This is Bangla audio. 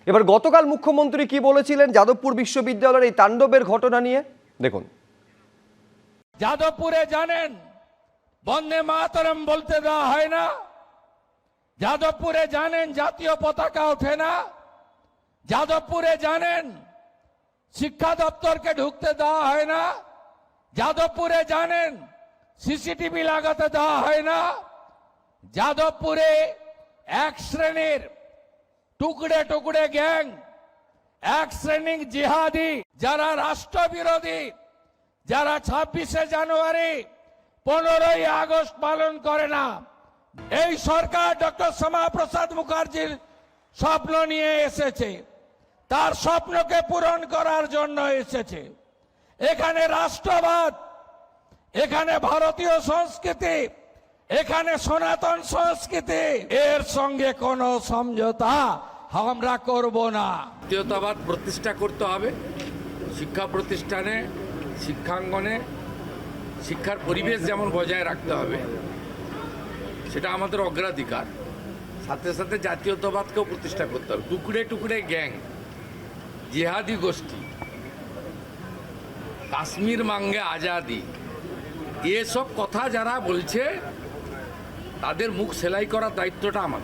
এবার গতকাল মুখ্যমন্ত্রী কি বলেছিলেন যাদবপুর বিশ্ববিদ্যালয়ের এই তাণ্ডবের ঘটনা নিয়ে দেখুন। যাদবপুরে জানেন বন্দে মাতরম বলতে দেওয়া হয় না, যাদবপুরে জানেন জাতীয় পতাকা ওঠে না, যাদবপুরে জানেন শিক্ষা দপ্তরকে ঢুকতে দেওয়া হয় না, যাদবপুরে জানেন সিসিটিভি লাগাতে দেওয়া হয় না, যাদবপুরে এক শ্রেণীর টুকরে টুকরে গ্যাং, এক শ্রেণীর জিহাদি যারা রাষ্ট্রবিরোধী, যারা 26শে জানুয়ারি 15ই আগস্ট পালন করে না, এই সরকার ডক্টর শ্যামাপ্রসাদ মুখার্জির স্বপ্ন নিয়ে এসেছে, তার স্বপ্নকে পূরণ করার জন্য এসেছে। এখানে রাষ্ট্রবাদ, এখানে ভারতীয় সংস্কৃতি, এখানে সনাতন সংস্কৃতি, এর সঙ্গে কোনো সমঝোতা আমরা করব না। জাতীয়তাবাদ প্রতিষ্ঠা করতে হবে শিক্ষা প্রতিষ্ঠানে, শিক্ষাঙ্গনে, শিক্ষার পরিবেশ যেমন বজায় রাখতে হবে, সেটা আমাদের অগ্রাধিকার। সাথে সাথে জাতীয়তাবাদকেও প্রতিষ্ঠা করতে হবে। টুকরে টুকরে গ্যাং, জিহাদি গোষ্ঠী, কাশ্মীর মাঙ্গে আজাদি, এসব কথা যারা বলছে তাদের মুখ সেলাই করার দায়িত্বটা আমাদের।